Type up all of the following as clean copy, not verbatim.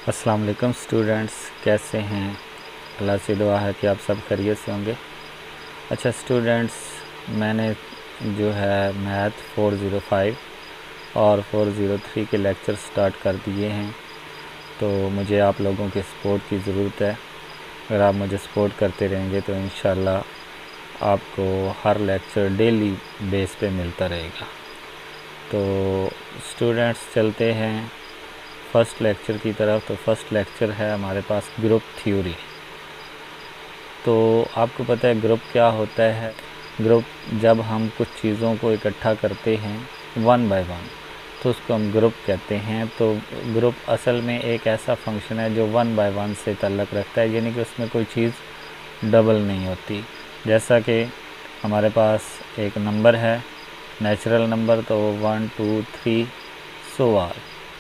अस्सलाम वालेकुम स्टूडेंट्स, कैसे हैं। अल्लाह से दुआ है कि आप सब खैरियत से होंगे। अच्छा स्टूडेंट्स, मैंने जो है मैथ 405 और 403 के लेक्चर स्टार्ट कर दिए हैं, तो मुझे आप लोगों के सपोर्ट की ज़रूरत है। अगर आप मुझे सपोर्ट करते रहेंगे तो इंशाल्लाह आपको हर लेक्चर डेली बेस पे मिलता रहेगा। तो स्टूडेंट्स चलते हैं फ़र्स्ट लेक्चर की तरफ। तो फर्स्ट लेक्चर है हमारे पास ग्रुप थ्योरी। तो आपको पता है ग्रुप क्या होता है। ग्रुप जब हम कुछ चीज़ों को इकट्ठा करते हैं वन बाय वन तो उसको हम ग्रुप कहते हैं। तो ग्रुप असल में एक ऐसा फंक्शन है जो वन बाय वन से ताल्लुक़ रखता है, यानी कि उसमें कोई चीज़ डबल नहीं होती। जैसा कि हमारे पास एक नंबर है, नेचुरल नंबर, तो 1 2 3 सो ऑल,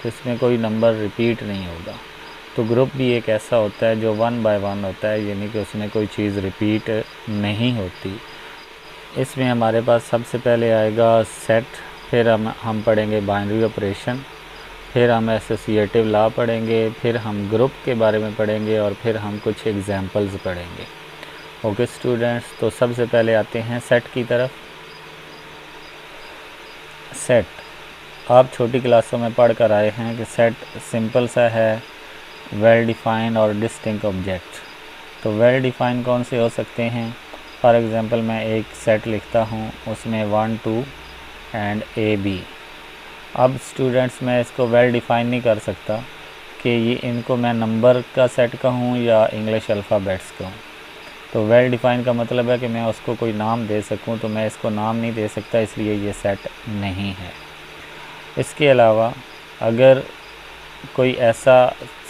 तो इसमें कोई नंबर रिपीट नहीं होगा। तो ग्रुप भी एक ऐसा होता है जो वन बाय वन होता है, यानी कि उसमें कोई चीज़ रिपीट नहीं होती। इसमें हमारे पास सबसे पहले आएगा सेट, फिर हम पढ़ेंगे बाइनरी ऑपरेशन, फिर हम एसोसिएटिव लॉ पढ़ेंगे, फिर हम ग्रुप के बारे में पढ़ेंगे और फिर हम कुछ एग्जांपल्स पढ़ेंगे। ओके स्टूडेंट्स, तो सबसे पहले आते हैं सेट की तरफ। सेट आप छोटी क्लासों में पढ़ कर आए हैं कि सेट सिंपल सा है, वेल डिफाइंड और डिस्टिंक्ट ऑब्जेक्ट। तो वेल डिफाइंड कौन से हो सकते हैं। फॉर एग्ज़ाम्पल मैं एक सेट लिखता हूँ, उसमें 1 2 एंड ए बी। अब स्टूडेंट्स मैं इसको वेल डिफाइन नहीं कर सकता कि ये इनको मैं नंबर का सेट कहूँ या इंग्लिश अल्फ़ाबेट्स कहूँ। तो वेल डिफाइन का मतलब है कि मैं उसको कोई नाम दे सकूँ, तो मैं इसको नाम नहीं दे सकता, इसलिए ये सेट नहीं है। इसके अलावा अगर कोई ऐसा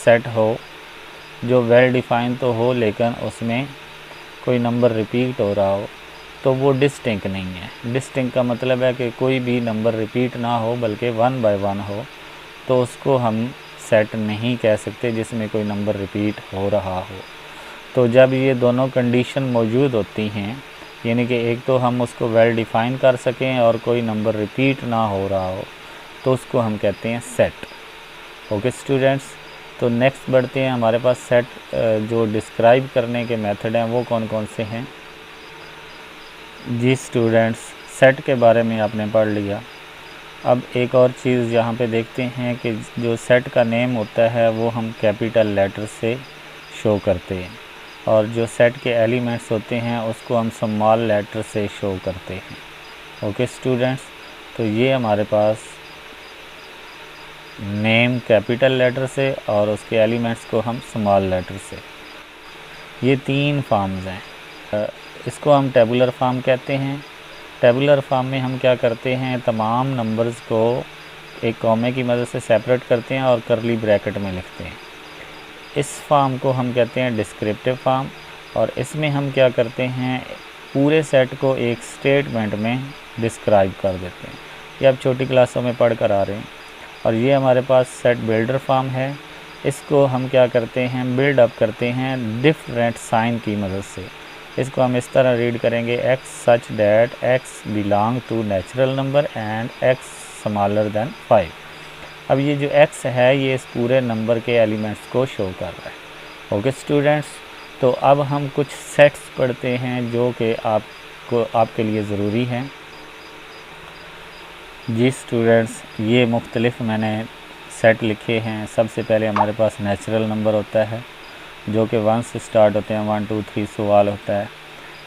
सेट हो जो वेल डिफाइन तो हो लेकिन उसमें कोई नंबर रिपीट हो रहा हो, तो वो डिस्टिंक्ट नहीं है। डिस्टिंक्ट का मतलब है कि कोई भी नंबर रिपीट ना हो बल्कि वन बाय वन हो, तो उसको हम सेट नहीं कह सकते जिसमें कोई नंबर रिपीट हो रहा हो। तो जब ये दोनों कंडीशन मौजूद होती हैं, यानी कि एक तो हम उसको वेल डिफाइन कर सकें और कोई नंबर रिपीट ना हो रहा हो, तो उसको हम कहते हैं सेट। ओके स्टूडेंट्स, तो नेक्स्ट बढ़ते हैं। हमारे पास सेट जो डिस्क्राइब करने के मेथड हैं वो कौन कौन से हैं। जी स्टूडेंट्स, सेट के बारे में आपने पढ़ लिया। अब एक और चीज़ यहाँ पे देखते हैं कि जो सेट का नेम होता है वो हम कैपिटल लेटर से शो करते हैं, और जो सेट के एलिमेंट्स होते हैं उसको हम स्मॉल लेटर से शो करते हैं। ओके स्टूडेंट्स, तो ये हमारे पास नेम कैपिटल लेटर से और उसके एलिमेंट्स को हम स्मॉल लेटर से। ये तीन फॉर्म्स हैं। इसको हम टेबुलर फॉर्म कहते हैं। टेबुलर फॉर्म में हम क्या करते हैं, तमाम नंबर्स को एक कॉमे की मदद से सेपरेट करते हैं और करली ब्रैकेट में लिखते हैं। इस फॉर्म को हम कहते हैं डिस्क्रिप्टिव फॉर्म, और इसमें हम क्या करते हैं, पूरे सेट को एक स्टेटमेंट में डिस्क्राइब कर देते हैं। ये आप छोटी क्लासों में पढ़ कर आ रहे हैं। और ये हमारे पास सेट बिल्डर फॉर्म है। इसको हम क्या करते हैं, बिल्ड अप करते हैं डिफरेंट साइन की मदद से। इसको हम इस तरह रीड करेंगे, x such that x belong to natural number and x smaller than 5। अब ये जो एक्स है ये इस पूरे नंबर के एलिमेंट्स को शो कर रहा है। ओके स्टूडेंट्स, तो अब हम कुछ सेट्स पढ़ते हैं जो कि आपके लिए ज़रूरी हैं। जी स्टूडेंट्स, ये मुख्तलिफ़ मैंने सेट लिखे हैं। सबसे पहले हमारे पास नेचुरल नंबर होता है जो कि 1 से स्टार्ट होते हैं, 1 2 3 सवाल होता है।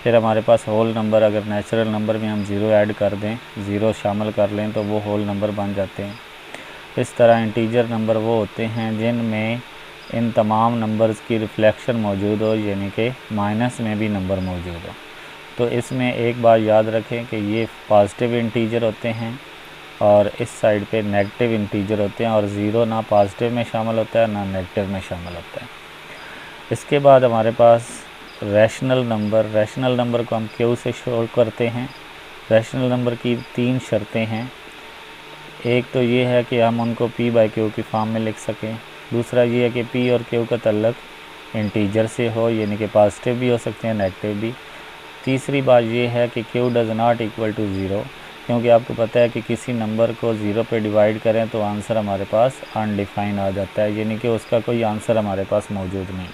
फिर हमारे पास होल नंबर, अगर नेचुरल नंबर में हम ज़ीरो ऐड कर दें, ज़ीरो शामिल कर लें तो वो होल नंबर बन जाते हैं। इस तरह इंटीजर नंबर वो होते हैं जिनमें इन तमाम नंबर्स की रिफ्लेक्शन मौजूद हो, यानी कि माइनस में भी नंबर मौजूद हो। तो इसमें एक बात याद रखें कि ये पॉजिटिव इंटीजर होते हैं और इस साइड पे नेगेटिव इंटीजर होते हैं, और ज़ीरो ना पॉजिटिव में शामिल होता है ना नेगेटिव में शामिल होता है। इसके बाद हमारे पास रैशनल नंबर को हम क्यू से शो करते हैं। रैशनल नंबर की तीन शर्तें हैं। एक तो ये है कि हम उनको p बाई क्यू की फॉर्म में लिख सकें। दूसरा ये है कि p और q का ताल्लुक इंटीजर से हो, यानी कि पॉजिटिव भी हो सकते हैं नेगेटिव भी। तीसरी बात ये है कि q does not equal to zero, क्योंकि आपको पता है कि किसी नंबर को 0 पे डिवाइड करें तो आंसर हमारे पास अनडिफाइन आ जाता है, यानी कि उसका कोई आंसर हमारे पास मौजूद नहीं।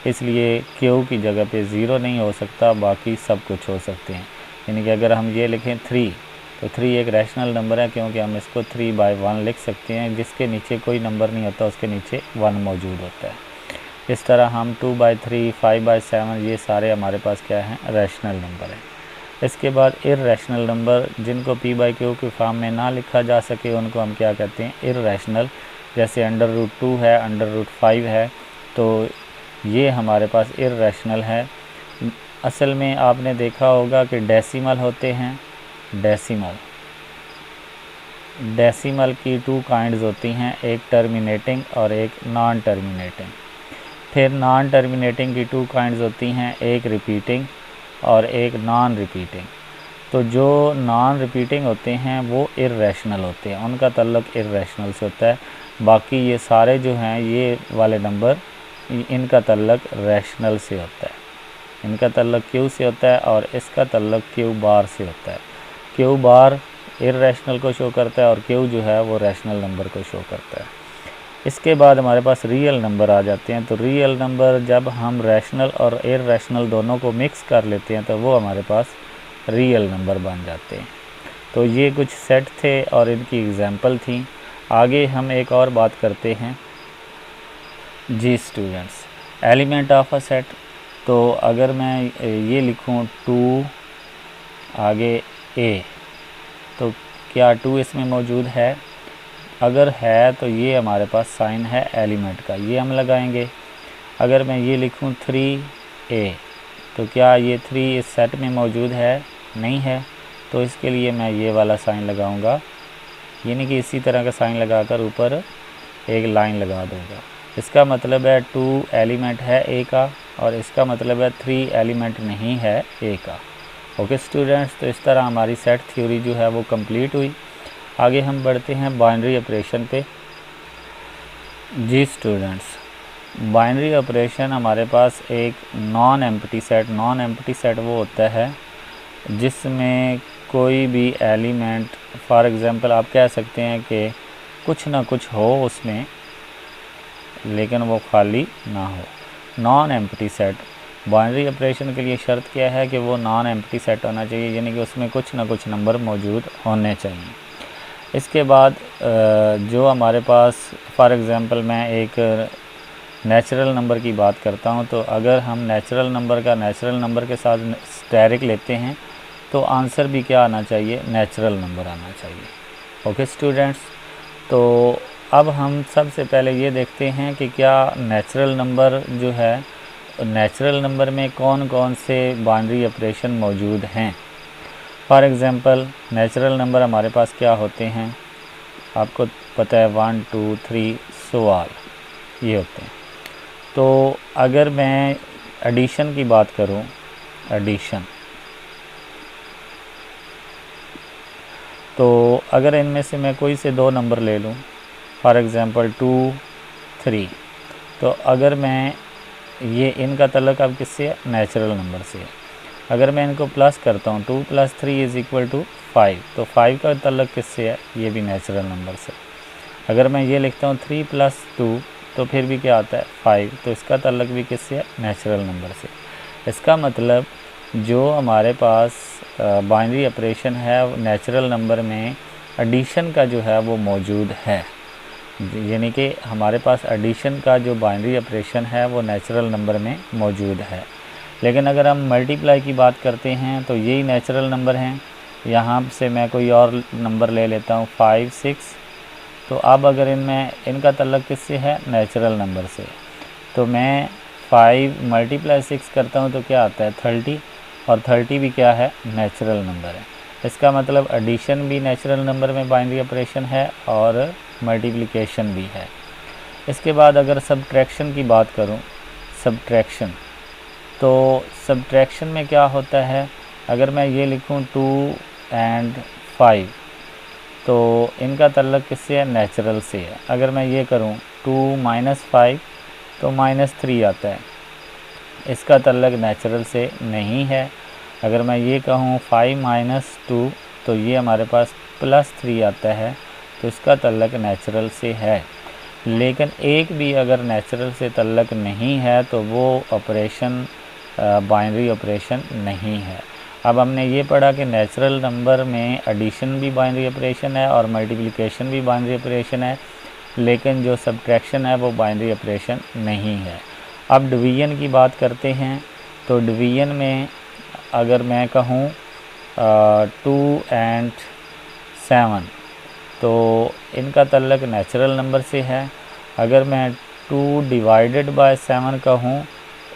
इसलिए क्यू की जगह पे 0 नहीं हो सकता, बाकी सब कुछ हो सकते हैं। यानी कि अगर हम ये लिखें 3, तो 3 एक रैशनल नंबर है, क्योंकि हम इसको 3/1 लिख सकते हैं। जिसके नीचे कोई नंबर नहीं होता उसके नीचे 1 मौजूद होता है। इस तरह हम 2/3, 5/7 ये सारे हमारे पास क्या हैं, रैशनल नंबर हैं। इसके बाद इर्रेशनल नंबर, जिनको p/q की फॉर्म में ना लिखा जा सके उनको हम क्या कहते हैं, इर्रेशनल। जैसे √2 है, √5 है, तो ये हमारे पास इर्रेशनल है। असल में आपने देखा होगा कि डेसिमल होते हैं। डेसिमल की 2 काइंड्स होती हैं, एक टर्मिनेटिंग और एक नॉन टर्मिनेटिंग। फिर नॉन टर्मिनेटिंग की 2 काइंड्स होती हैं, एक रिपीटिंग और एक नॉन रिपीटिंग। तो जो नॉन रिपीटिंग होते हैं वो इर्रेशनल होते हैं, उनका ताल्लुक इर्रेशनल से होता है। बाकी ये सारे जो हैं ये वाले नंबर, इनका ताल्लुक रैशनल से होता है। इनका ताल्लुक क्यू से होता है और इसका ताल्लुक क्यू बार से होता है। क्यू बार इर्रेशनल को शो करता है और क्यू जो है वो रैशनल नंबर को शो करता है। इसके बाद हमारे पास रियल नंबर आ जाते हैं। तो रियल नंबर जब हम रैशनल और इर्रेशनल दोनों को मिक्स कर लेते हैं तो वो हमारे पास रियल नंबर बन जाते हैं। तो ये कुछ सेट थे और इनकी एग्जांपल थी। आगे हम एक और बात करते हैं। जी students, element of a set. तो अगर मैं ये लिखूं 2 आगे a, तो क्या 2 इसमें मौजूद है? अगर है तो ये हमारे पास साइन है एलिमेंट का, ये हम लगाएंगे। अगर मैं ये लिखूं 3a, तो क्या ये 3 इस सेट में मौजूद है? नहीं है, तो इसके लिए मैं ये वाला साइन लगाऊंगा, यानी कि इसी तरह का साइन लगाकर ऊपर एक लाइन लगा दूंगा। इसका मतलब है 2 एलिमेंट है a का, और इसका मतलब है 3 एलिमेंट नहीं है a का। ओके स्टूडेंट्स, तो इस तरह हमारी सेट थ्योरी जो है वो कंप्लीट हुई। आगे हम बढ़ते हैं बाइनरी ऑपरेशन पे। जी स्टूडेंट्स, बाइनरी ऑपरेशन हमारे पास एक नॉन एम्प्टी सेट वो होता है जिसमें कोई भी एलिमेंट, फॉर एग्ज़ाम्पल आप कह सकते हैं कि कुछ ना कुछ हो उसमें लेकिन वो खाली ना हो। Non empty set binary operation के लिए शर्त क्या है कि वो नॉन एम्प्टी सेट होना चाहिए, यानी कि उसमें कुछ ना कुछ नंबर मौजूद होने चाहिए। इसके बाद जो हमारे पास, फॉर एग्ज़ाम्पल मैं एक नेचुरल नंबर की बात करता हूं, तो अगर हम नेचुरल नंबर का नेचुरल नंबर के साथ डायरेक्ट लेते हैं तो आंसर भी क्या आना चाहिए, नेचुरल नंबर आना चाहिए। ओके स्टूडेंट्स, तो अब हम सबसे पहले ये देखते हैं कि क्या नेचुरल नंबर जो है, नेचुरल नंबर में कौन कौन से बाइनरी ऑपरेशन मौजूद हैं। फॉर एग्ज़ाम्पल नेचुरल नंबर हमारे पास क्या होते हैं, आपको पता है 1 2 3 सवाल ये होते हैं। तो अगर मैं एडिशन की बात करूं, एडिशन, तो अगर इनमें से मैं कोई से 2 नंबर ले लूं, फॉर एग्ज़ाम्पल 2 3, तो अगर मैं ये इनका ताल्लुक अब किससे है, नेचुरल नंबर से है। अगर मैं इनको प्लस करता हूँ 2 + 3 = 5, तो 5 का ताल्लुक किससे है, ये भी नेचुरल नंबर से। अगर मैं ये लिखता हूँ 3 + 2, तो फिर भी क्या आता है 5, तो इसका ताल्लुक भी किससे है, नेचुरल नंबर से। इसका मतलब जो हमारे पास बाइनरी ऑपरेशन है नेचुरल नंबर में एडिशन का जो है वो मौजूद है, यानी कि हमारे पास एडिशन का जो बाइनरी ऑपरेशन है वो नेचुरल नंबर में मौजूद है। लेकिन अगर हम मल्टीप्लाई की बात करते हैं तो यही नेचुरल नंबर हैं। यहाँ से मैं कोई और नंबर ले लेता हूँ 5 6, तो अब अगर इनमें इनका ताल्लुक किससे है, नेचुरल नंबर से, तो मैं 5 × 6 करता हूँ तो क्या आता है 30, और 30 भी क्या है, नेचुरल नंबर है। इसका मतलब एडिशन भी नेचुरल नंबर में बाइनरी ऑपरेशन है और मल्टीप्लिकेशन भी है। इसके बाद अगर सब्ट्रैक्शन की बात करूं, सब्ट्रैक्शन, तो सब्ट्रैक्शन में क्या होता है, अगर मैं ये लिखूं 2 और 5, तो इनका ताल्लुक किससे है, नेचुरल से है। अगर मैं ये करूं 2 - 5, तो -3 आता है, इसका ताल्लुक नेचुरल से नहीं है। अगर मैं ये कहूँ 5 - 2, तो ये हमारे पास +3 आता है, तो इसका तल्लक नेचुरल से है। लेकिन एक भी अगर नेचुरल से तल्लक नहीं है तो वो ऑपरेशन बाइनरी ऑपरेशन नहीं है। अब हमने ये पढ़ा कि नेचुरल नंबर में एडिशन भी बाइनरी ऑपरेशन है और मल्टीप्लिकेशन भी बाइनरी ऑपरेशन है, लेकिन जो सब्ट्रैक्शन है वो बाइनरी ऑपरेशन नहीं है। अब डिवीज़न की बात करते हैं, तो डिवीज़न में अगर मैं कहूँ 2 और 7, तो इनका तल्लक नेचुरल नंबर से है। अगर मैं 2 डिवाइडेड बाय 7 कहूँ,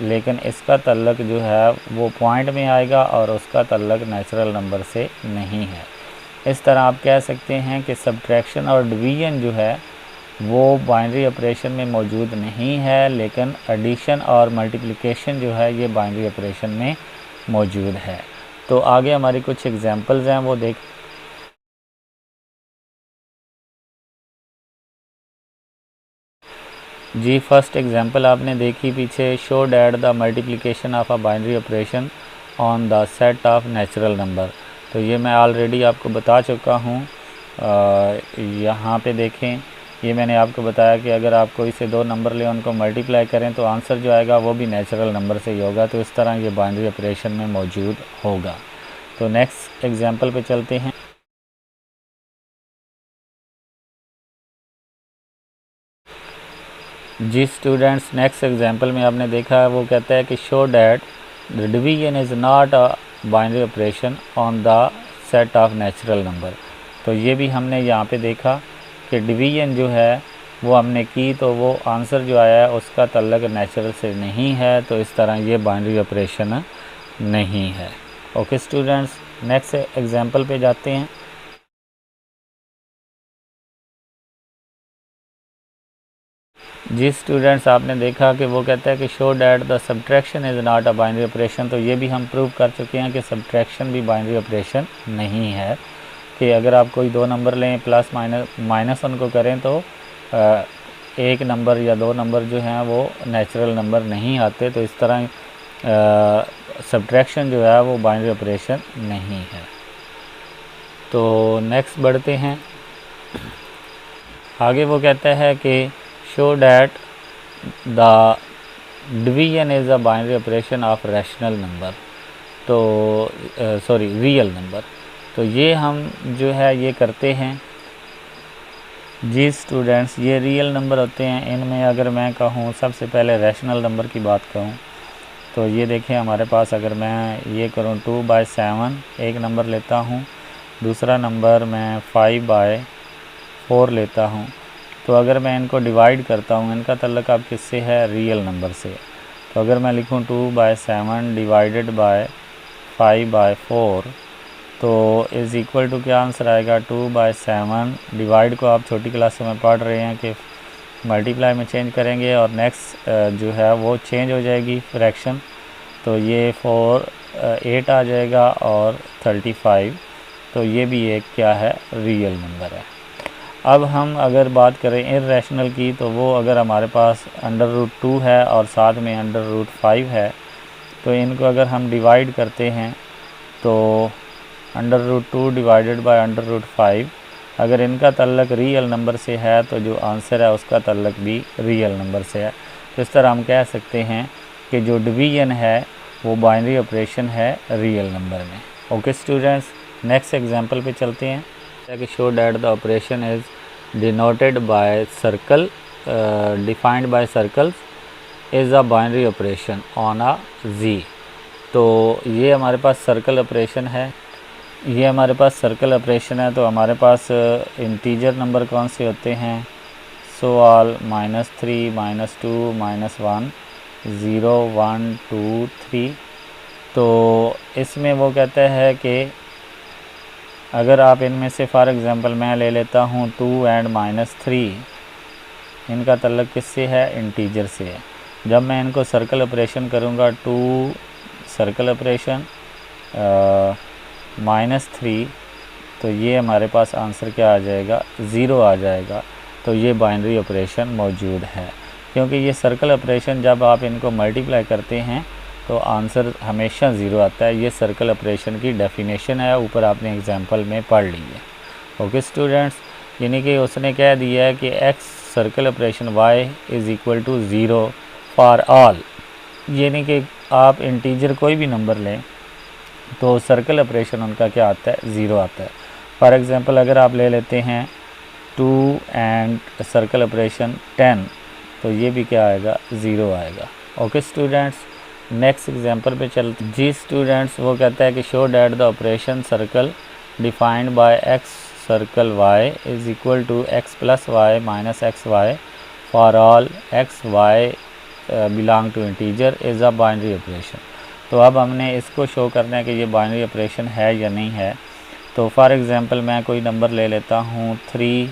लेकिन इसका तल्लक जो है वो पॉइंट में आएगा और उसका तल्लक नेचुरल नंबर से नहीं है। इस तरह आप कह सकते हैं कि सब्ट्रैक्शन और डिवीज़न जो है वो बाइनरी ऑपरेशन में मौजूद नहीं है, लेकिन एडिशन और मल्टीप्लिकेशन जो है ये बाइनरी ऑपरेशन में मौजूद है। तो आगे हमारी कुछ एग्जांपल्स हैं, वो देख। जी फर्स्ट एग्जांपल आपने देखी पीछे, show that the multiplication of a binary operation on the set of natural number. तो ये मैं ऑलरेडी आपको बता चुका हूँ। यहाँ पे देखें, ये मैंने आपको बताया कि अगर आप कोई से 2 नंबर लें, उनको मल्टीप्लाई करें तो आंसर जो आएगा वो भी नेचुरल नंबर से ही होगा। तो इस तरह ये बाइनरी ऑपरेशन में मौजूद होगा। तो नेक्स्ट एग्जांपल पे चलते हैं। जी स्टूडेंट्स, नेक्स्ट एग्जांपल में आपने देखा है, वो कहता है कि show that the division is not a binary operation on the set of natural number. तो ये भी हमने यहाँ पे देखा कि डिवीजन जो है वो हमने की, तो वो आंसर जो आया है उसका तल्लक नेचुरल से नहीं है। तो इस तरह ये बाइनरी ऑपरेशन नहीं है। ओके स्टूडेंट्स, नेक्स्ट एग्जांपल पे जाते हैं। जी स्टूडेंट्स, आपने देखा कि वो कहता है कि show that the subtraction is not a binary operation. तो ये भी हम प्रूव कर चुके हैं कि सब्ट्रैक्शन भी बाइनरी ऑपरेशन नहीं है। कि अगर आप कोई 2 नंबर लें, प्लस माइनस उनको करें, तो एक नंबर या 2 नंबर जो हैं वो नेचुरल नंबर नहीं आते। तो इस तरह सब्ट्रैक्शन जो है वो बाइनरी ऑपरेशन नहीं है। तो नेक्स्ट बढ़ते हैं आगे। वो कहता है कि show that the division is a binary operation of rational number. तो रियल नंबर। तो ये हम जो है ये करते हैं। जी स्टूडेंट्स, ये रियल नंबर होते हैं। इनमें अगर मैं कहूँ, सबसे पहले रैशनल नंबर की बात कहूँ, तो ये देखें हमारे पास, अगर मैं ये करूँ 2/7 एक नंबर लेता हूँ, दूसरा नंबर मैं 5/4 लेता हूँ। तो अगर मैं इनको डिवाइड करता हूँ, इनका तल्लक अब किससे है? रियल नंबर से। तो अगर मैं लिखूँ 2/7 डिवाइडेड बाय 5/4, तो इज़ इक्वल टू क्या आंसर आएगा? 2/7। डिवाइड को आप छोटी क्लासों में पढ़ रहे हैं कि मल्टीप्लाई में चेंज करेंगे और नेक्स्ट जो है वो चेंज हो जाएगी फ्रैक्शन। तो ये 8 आ जाएगा और 35। तो ये भी एक क्या है? रियल नंबर है। अब हम अगर बात करें इर्रेशनल की, तो वो अगर हमारे पास √2 है और साथ में √5 है, तो इनको अगर हम डिवाइड करते हैं तो √2 डिवाइडेड बाय √5, अगर इनका तल्लक रियल नंबर से है तो जो आंसर है उसका तल्लक भी रियल नंबर से है। तो इस तरह हम कह सकते हैं कि जो डिवीजन है वो बाइनरी ऑपरेशन है रियल नंबर में। ओके स्टूडेंट्स, नेक्स्ट एग्जांपल पे चलते हैं। कि show that the operation is denoted by circle defined by circles is a binary operation on a G. तो ये हमारे पास सर्कल ऑपरेशन है। ये हमारे पास सर्कल ऑपरेशन है। तो हमारे पास इंटीजर नंबर कौन से होते हैं? So all -3, -2, -1, 0, 1, 2, 3। तो इसमें वो कहता है कि अगर आप इनमें से फॉर एग्ज़ाम्पल मैं ले लेता हूँ 2 और -3, इनका तल्लक किससे है? इंटीजर से है। जब मैं इनको सर्कल ऑपरेशन करूँगा, 2 सर्कल ऑपरेशन -3, तो ये हमारे पास आंसर क्या आ जाएगा? 0 आ जाएगा। तो ये बाइनरी ऑपरेशन मौजूद है, क्योंकि ये सर्कल ऑपरेशन जब आप इनको मल्टीप्लाई करते हैं तो आंसर हमेशा ज़ीरो आता है। ये सर्कल ऑपरेशन की डेफिनेशन है, ऊपर आपने एग्जांपल में पढ़ ली है। ओके स्टूडेंट्स, यानी कि उसने कह दिया है कि x circle operation y is equal to zero for all, यानी कि आप इंटीजर कोई भी नंबर लें तो सर्कल ऑपरेशन उनका क्या आता है, ज़ीरो आता है। फॉर एग्ज़ाम्पल अगर आप ले लेते हैं 2 एंड सर्कल ऑपरेशन 10, तो ये भी क्या आएगा, ज़ीरो आएगा। ओके स्टूडेंट्स, नेक्स्ट एग्जांपल पे चलते। जी स्टूडेंट्स, वो कहता है कि show that the operation circle defined by x circle y is equal to x plus y minus x y for all x y belong to integer is a binary operation. तो अब हमने इसको show करना है कि ये binary operation है या नहीं है। तो फॉर एग्ज़ाम्पल मैं कोई नंबर ले लेता हूँ 3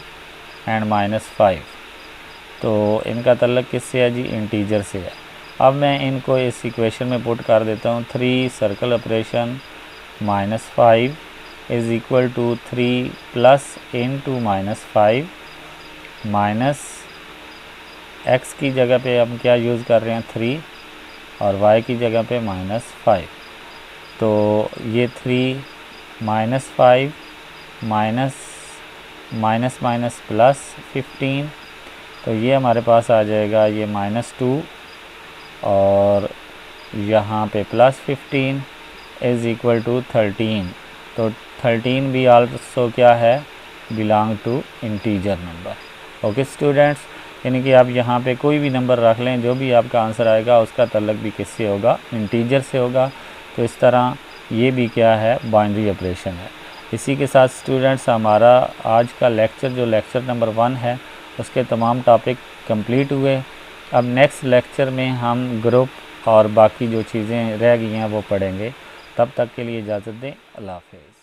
एंड -5, तो इनका तल्लक किससे है जी, इंटीजर से है। अब मैं इनको इस इक्वेशन में पुट कर देता हूँ। 3 circle operation -5 is equal to 3 plus into -5 minus x की जगह पे हम क्या यूज़ कर रहे हैं 3 और y की जगह पे -5। तो ये 3 -5 माइनस माइनस माइनस प्लस 15, तो ये हमारे पास आ जाएगा ये -2 और यहाँ पे +15 इज़ इक्वल टू 13। तो 13 भी आल्सो क्या है, belong to integer number. Okay students, यानी कि आप यहाँ पे कोई भी नंबर रख लें, जो भी आपका आंसर आएगा उसका तल्लक भी किससे होगा, इंटीजर से होगा। तो इस तरह ये भी क्या है, बाइनरी ऑपरेशन है। इसी के साथ स्टूडेंट्स हमारा आज का लेक्चर जो लेक्चर नंबर 1 है उसके तमाम टॉपिक कंप्लीट हुए। अब नेक्स्ट लेक्चर में हम ग्रुप और बाकी जो चीज़ें रह गई हैं वो पढ़ेंगे। तब तक के लिए इजाज़त दें, अल्लाह हाफ़िज़।